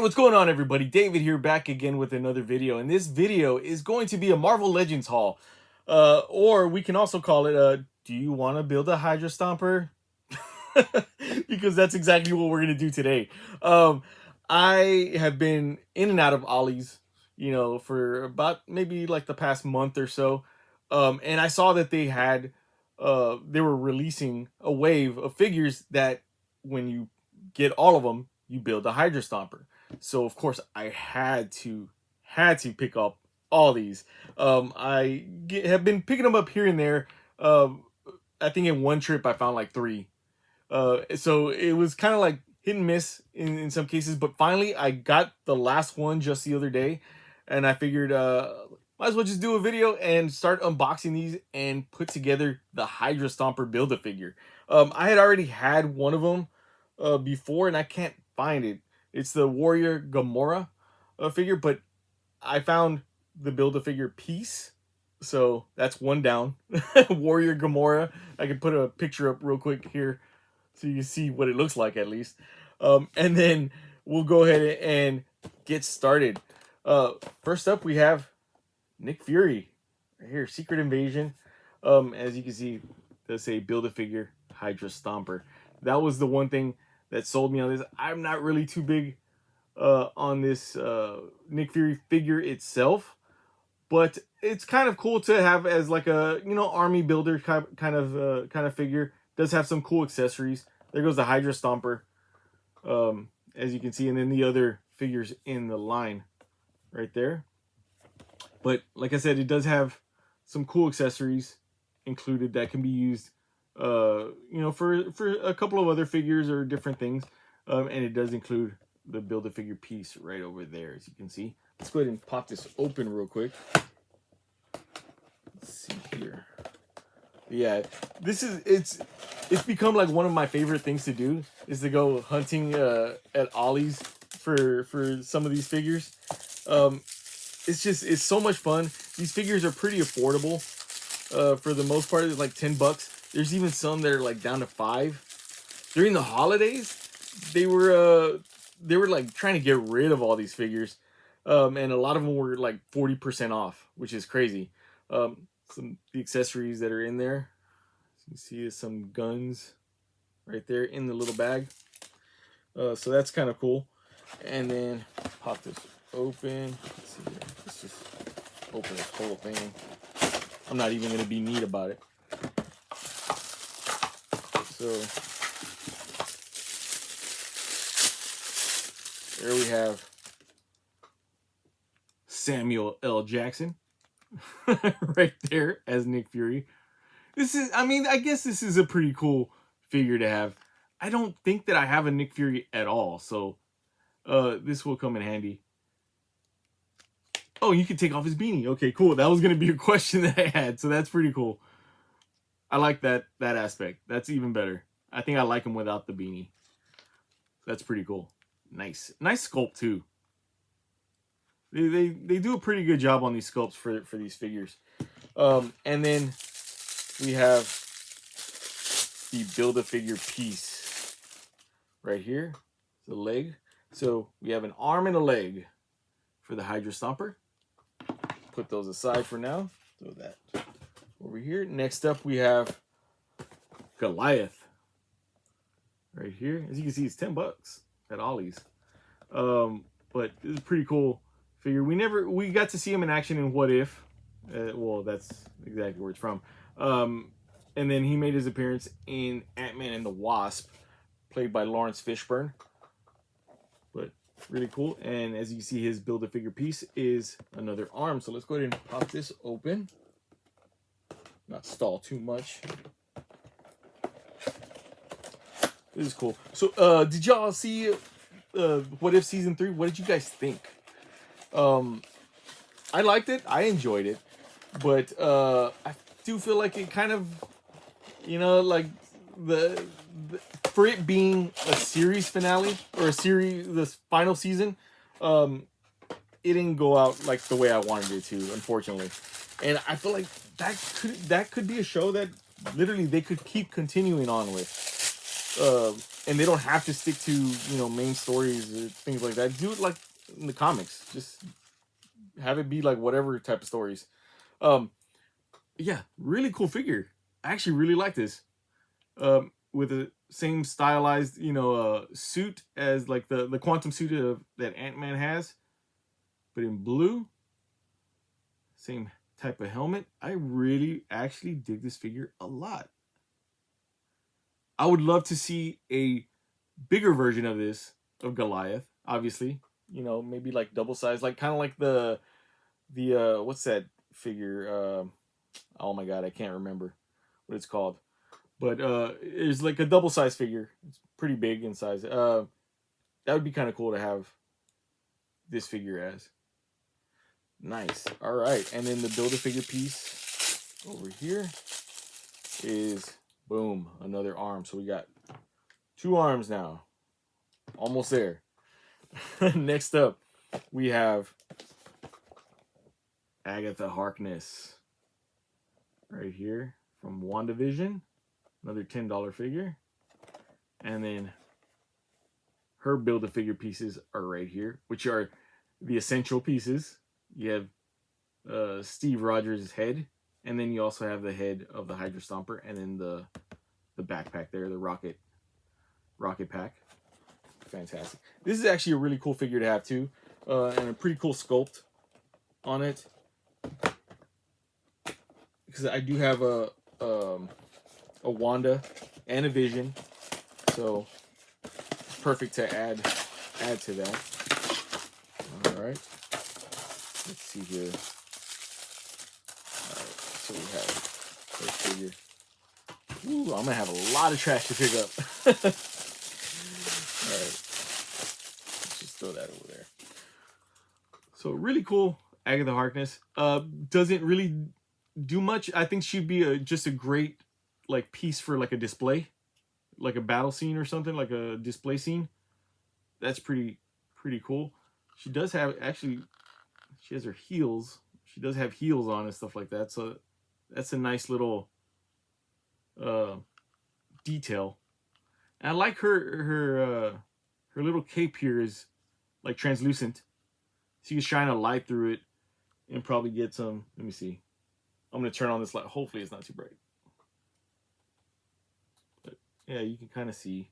What's going on, everybody? David here, back again with another video, and this video is going to be a Marvel Legends haul, or we can also call it do you want to build a Hydra Stomper? Because that's exactly what we're going to do today. I have been in and out of Ollie's, for about maybe like the past month or so, and I saw that they were releasing a wave of figures that when you get all of them, you build a Hydra Stomper. So of course I had to pick up all these. Have been picking them up here and there. I think in one trip I found like 3. So it was kind of like hit and miss in some cases, but finally I got the last one just the other day, and I figured might as well just do a video and start unboxing these and put together the Hydra Stomper Build-A-Figure. I had already had one of them before, and I can't find it. It's the Warrior Gamora figure, but I found the Build-A-Figure piece, so that's one down. Warrior Gamora. I can put a picture up real quick here so you can see what it looks like at least. And then we'll go ahead and get started. First up, we have Nick Fury right here, Secret Invasion. As you can see, does say Build-A-Figure Hydra Stomper. That was the one thing that sold me on this. I'm not really too big on this Nick Fury figure itself, but it's kind of cool to have as like a army builder kind of figure. Does have some cool accessories. There goes the Hydra Stomper, as you can see, and then the other figures in the line right there. But like I said, it does have some cool accessories included that can be used for a couple of other figures or different things, and it does include the Build-A-Figure piece right over there, as you can see. Let's go ahead and pop this open real quick. Let's see here. Yeah, it's become like one of my favorite things to do, is to go hunting at Ollie's for some of these figures. It's so much fun. These figures are pretty affordable. For the most part, it's like $10. There's even some that are like down to $5. During the holidays, they were like trying to get rid of all these figures, and a lot of them were like 40% off, which is crazy. The accessories that are in there, so you see some guns right there in the little bag. So that's kind of cool. And then pop this open. Let's see here. Let's just open this whole thing. I'm not even going to be neat about it. So there we have Samuel L. Jackson right there as Nick Fury. I guess this is a pretty cool figure to have. I don't think that I have a Nick Fury at all, so this will come in handy. Oh, you can take off his beanie. Okay, cool. That was going to be a question that I had, so that's pretty cool. I like that aspect. That's even better. I think I like him without the beanie. That's pretty cool. Nice sculpt too. They do a pretty good job on these sculpts for these figures. And then we have the Build-A-Figure piece right here. The leg. So we have an arm and a leg for the Hydra Stomper. Put those aside for now. Throw that over here. Next up, we have Goliath right here. As you can see, it's $10 at Ollie's. But it's a pretty cool figure. We got to see him in action in What If. Well, that's exactly where it's from. And then he made his appearance in Ant-Man and the Wasp, played by Lawrence Fishburne. But really cool. And as you see, his Build-A-Figure piece is another arm. So let's go ahead and pop this open. Not stall too much. This is cool. So did y'all see What If Season 3? What did you guys think? I liked it. I enjoyed it. But I do feel like it kind of, like for it being a series finale or this final season, it didn't go out like the way I wanted it to, unfortunately. And I feel like that could be a show that literally they could keep continuing on with. and they don't have to stick to, you know, main stories or things like that. Do it like in the comics. Just have it be like whatever type of stories. Um, yeah, really cool figure. I actually really like this. With the same stylized, you know, suit as like the quantum suit that Ant-Man has, but in blue. Same type of helmet. I really actually dig this figure a lot. I would love to see a bigger version of this, of Goliath, obviously. You know, maybe like double size, like kind of like the what's that figure? Oh my god, I can't remember what it's called. But it's like a double size figure. It's pretty big in size. That would be kind of cool to have this figure as. Nice. All right, and then the Build-A-Figure piece over here is, boom, another arm. So we got 2 arms now. Almost there. Next up, we have Agatha Harkness right here from WandaVision. Another $10 figure. And then her Build-A-Figure pieces are right here, which are the essential pieces. You have Steve Rogers' head, and then you also have the head of the Hydra Stomper, and then the backpack there, the rocket pack. Fantastic. This is actually a really cool figure to have too, and a pretty cool sculpt on it. Because I do have a Wanda and a Vision, so it's perfect to add to that. All right. Let's see here. All right, so we have first figure. Ooh, I'm gonna have a lot of trash to pick up. All right, let's just throw that over there. So really cool, Agatha Harkness. Doesn't really do much. I think she'd be just a great like piece for like a display, like a battle scene or something, like a display scene. That's pretty cool. She does have, actually, she has her heels. She does have heels on and stuff like that. So that's a nice little detail. And I like her little cape here is like translucent. So you can shine a light through it and probably get some. Let me see. I'm gonna turn on this light. Hopefully it's not too bright. But yeah, you can kind of see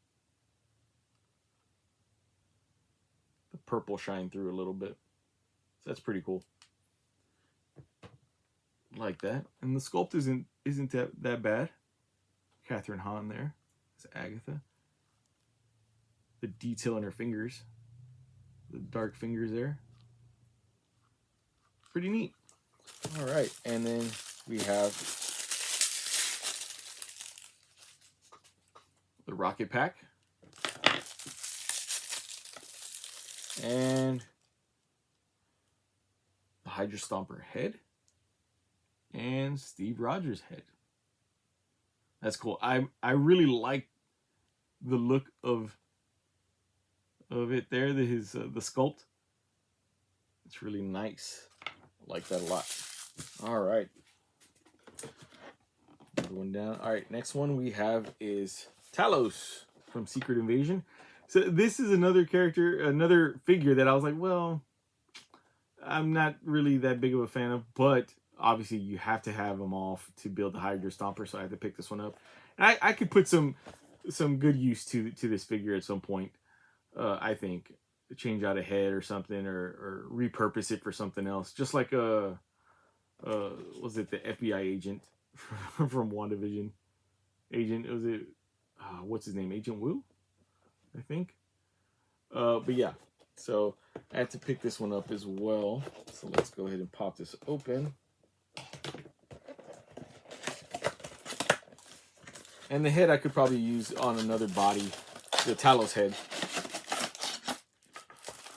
the purple shine through a little bit. So that's pretty cool. Like that. And the sculpt isn't that bad. Catherine Hahn there. It's Agatha. The detail in her fingers. The dark fingers there. Pretty neat. All right. And then we have the rocket pack. And the Hydra Stomper head. And Steve Rogers head. That's cool. I really like the look of it there. The sculpt. It's really nice. I like that a lot. All right. Going down. All right. Next one we have is Talos from Secret Invasion. So this is another character, another figure that I was like, well, I'm not really that big of a fan of, but obviously you have to have them all to build the Hydra Stomper, so I had to pick this one up. And I could put some good use to this figure at some point. I think change out a head or something, or repurpose it for something else, just like was it the FBI agent from WandaVision? Was it what's his name? Agent Wu, I think. But yeah, so I had to pick this one up as well. So let's go ahead and pop this open. And the head I could probably use on another body, the Talos head.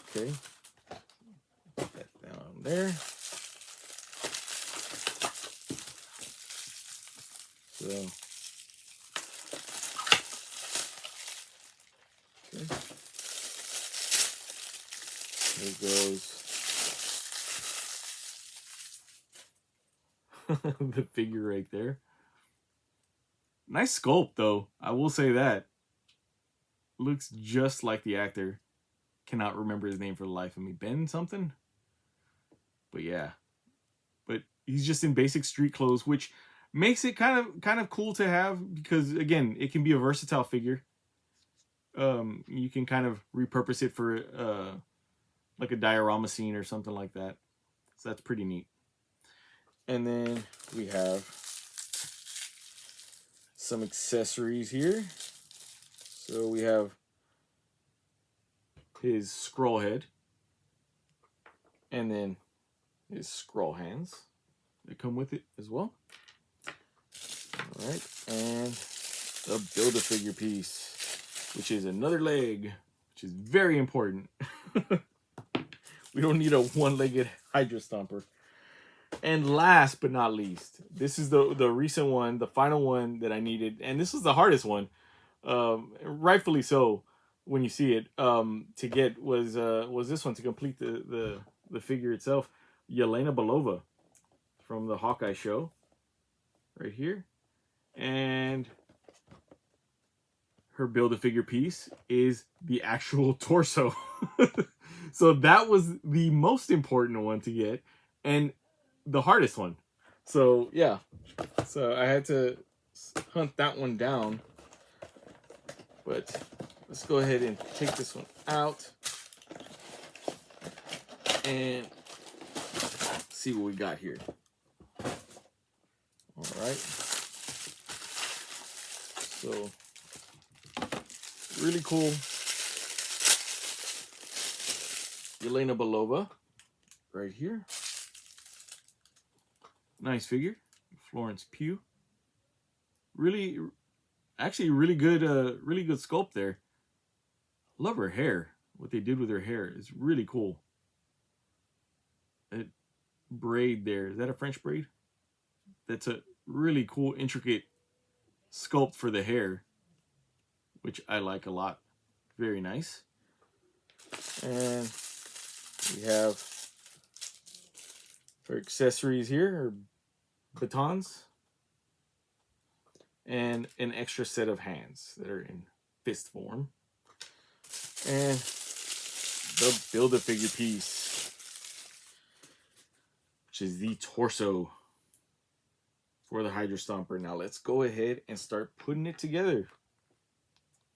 Okay, put that down there. So, okay, there goes the figure right there. Nice sculpt, though. I will say that. looks just like the actor. Cannot remember his name for the life of me. Ben something? But yeah. But he's just in basic street clothes, which makes it kind of cool to have, because again, it can be a versatile figure. You can kind of repurpose it for like a diorama scene or something like that. So that's pretty neat. And then we have some accessories here. So we have his scroll head, and then his scroll hands that come with it as well. All right, and the Build-A-Figure piece, which is another leg, which is very important. We don't need a one-legged Hydra Stomper. And last but not least, this is the recent one, the final one that I needed, and this was the hardest one, rightfully so. When you see it, to get was this one to complete the figure itself, Yelena Belova from the Hawkeye show, right here, and her Build-A-Figure piece is the actual torso. So that was the most important one to get, and the hardest one. So yeah, so I had to hunt that one down. But let's go ahead and take this one out and see what we got here. All right. So really cool. Yelena Belova right here. Nice figure. Florence Pugh. Actually really good sculpt there. Love her hair. What they did with her hair is really cool. That braid there, is that a French braid? That's a really cool, intricate sculpt for the hair, which I like a lot. Very nice. And we have for accessories here, or batons, and an extra set of hands that are in fist form. And the Build-A-Figure piece, which is the torso for the Hydra Stomper. Now let's go ahead and start putting it together.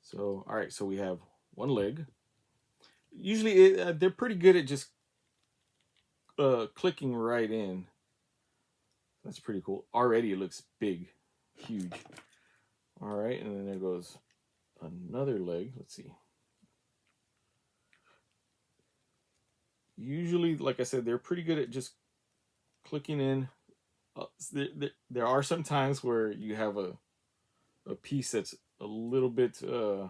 So, all right, so we have one leg. Usually they're pretty good at just clicking right in. That's pretty cool. Already it looks big, huge. All right, and then there goes another leg. Let's see. Usually, like I said, they're pretty good at just clicking in. There are some times where you have a piece that's a little bit a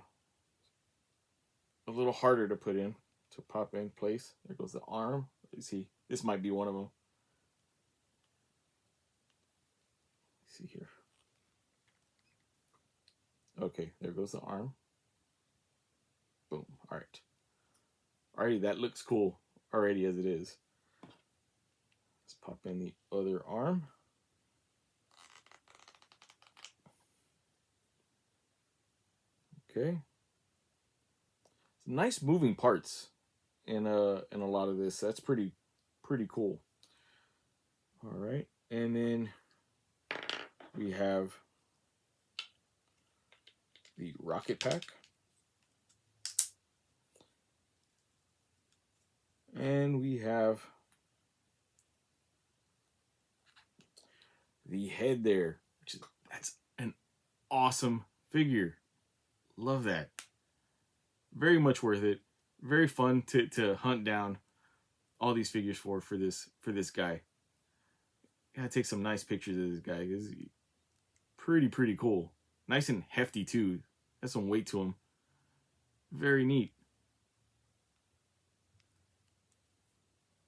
little harder to put in, to pop in place. There goes the arm. Let's see. This might be one of them. Let's see here. Okay, there goes the arm. Boom. All right. Alrighty, that looks cool already as it is. Let's pop in the other arm. Okay. Nice moving parts in a lot of this. That's pretty cool. All right, and then we have the rocket pack, and we have the head there, that's an awesome figure. Love that. Very much worth it. Very fun to hunt down all these figures for this guy. Gotta take some nice pictures of this guy. He's pretty cool. Nice and hefty too. Has some weight to him. Very neat.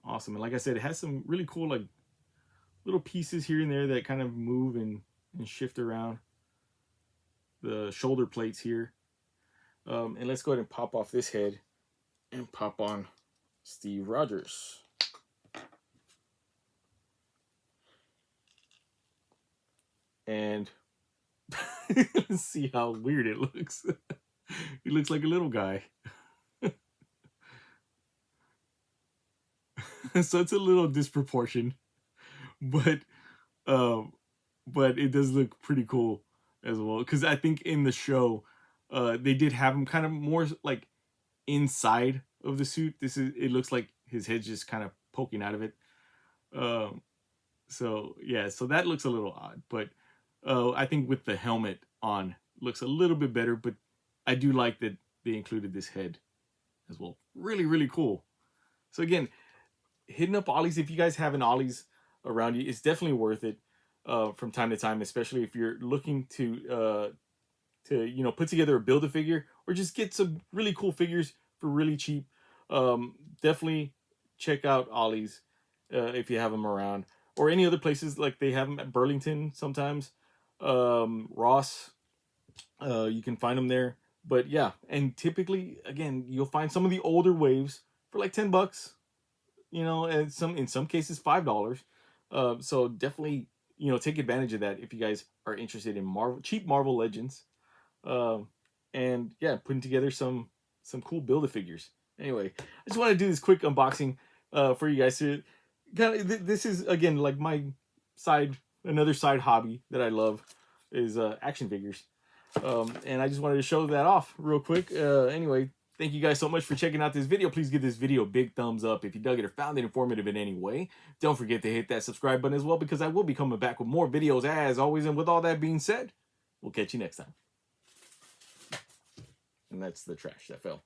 Awesome. And like I said, it has some really cool like little pieces here and there that kind of move and shift around. The shoulder plates here. And let's go ahead and pop off this head and pop on Steve Rogers. And let's see how weird it looks. He looks like a little guy. So it's a little disproportionate, but um, but it does look pretty cool as well. Because I think in the show, they did have him kind of more like inside of the suit. It looks like his head's just kind of poking out of it. Um, so yeah, so that looks a little odd, but I think with the helmet on looks a little bit better. But I do like that they included this head as well. Really, really cool. So again, hitting up ollies, if you guys have an ollies around you, it's definitely worth it from time to time, especially if you're looking to put together a build a figure or just get some really cool figures for really cheap. Definitely check out ollies if you have them around, or any other places. Like they have them at Burlington sometimes. Ross, you can find them there. But yeah, and typically again you'll find some of the older waves for like $10, and in some cases $5. So definitely take advantage of that if you guys are interested in cheap Marvel Legends. Um, and yeah, putting together some cool Build-A-Figures. Anyway, I just want to do this quick unboxing for you guys to kind of. This is again like another side hobby that I love is action figures, and I just wanted to show that off real quick. Anyway, thank you guys so much for checking out this video. Please give this video a big thumbs up if you dug it or found it informative in any way. Don't forget to hit that subscribe button as well, because I will be coming back with more videos as always. And with all that being said, we'll catch you next time. And that's the trash that fell.